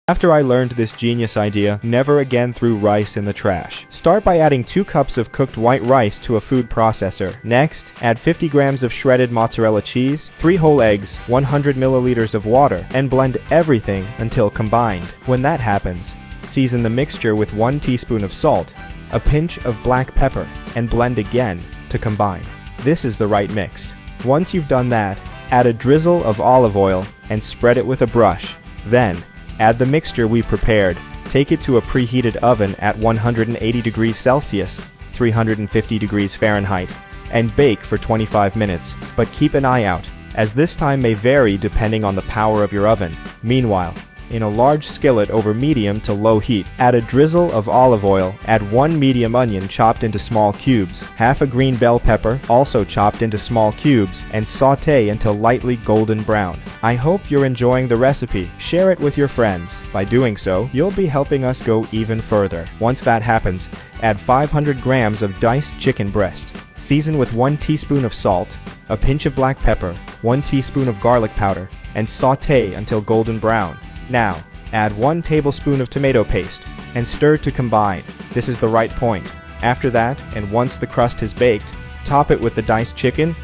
After I learned this genius idea, never again threw rice in the trash. Start by adding 2 cups of cooked white rice to a food processor. Next, add 50 grams of shredded mozzarella cheese, 3 whole eggs, 100 milliliters of water, and blend everything until combined. When that happens, season the mixture with 1 teaspoon of salt, a pinch of black pepper, and blend again to combine. This is the right mix. Once you've done that, add a drizzle of olive oil and spread it with a brush. Then, add the mixture we prepared, take it to a preheated oven at 180 degrees Celsius, 350 degrees Fahrenheit, and bake for 25 minutes, but keep an eye out, as this time may vary depending on the power of your oven. Meanwhile, in a large skillet over medium to low heat, add a drizzle of olive oil, add 1 medium onion chopped into small cubes, half a green bell pepper also chopped into small cubes, and sauté until lightly golden brown. I hope you're enjoying the recipe. Share it with your friends. By doing so, you'll be helping us go even further. Once that happens, add 500 grams of diced chicken breast. Season with 1 teaspoon of salt, a pinch of black pepper, 1 teaspoon of garlic powder, and sauté until golden brown. Now, add 1 tablespoon of tomato paste and stir to combine. This is the right point. After that, and once the crust is baked, top it with the diced chicken.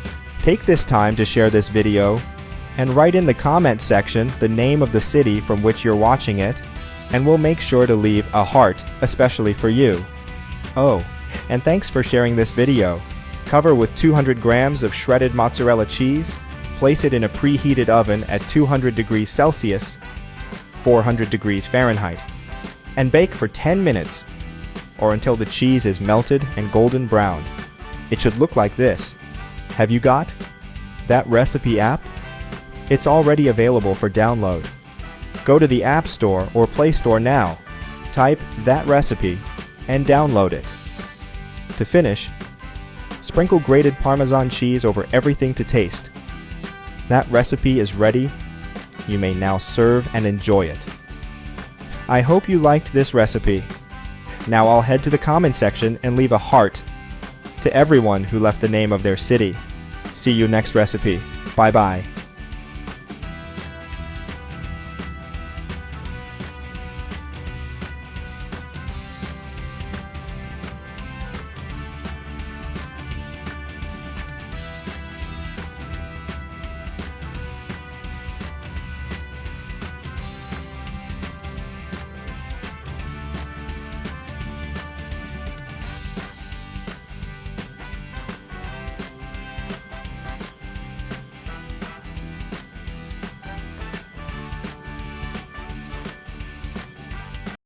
Take this time to share this video and write in the comment section the name of the city from which you're watching it, and we'll make sure to leave a heart, especially for you. Oh, and thanks for sharing this video. Cover with 200 grams of shredded mozzarella cheese, place it in a preheated oven at 200 degrees Celsius, 400 degrees Fahrenheit, and bake for 10 minutes or until the cheese is melted and golden brown. It should look like this. Have you got that recipe app? It's already available for download. Go to the App Store or Play Store now, type that recipe, and download it. To finish, sprinkle grated Parmesan cheese over everything to taste. That recipe is ready. You may now serve and enjoy it. I hope you liked this recipe. Now I'll head to the comment section and leave a heart to everyone who left the name of their city. See you next recipe. Bye bye.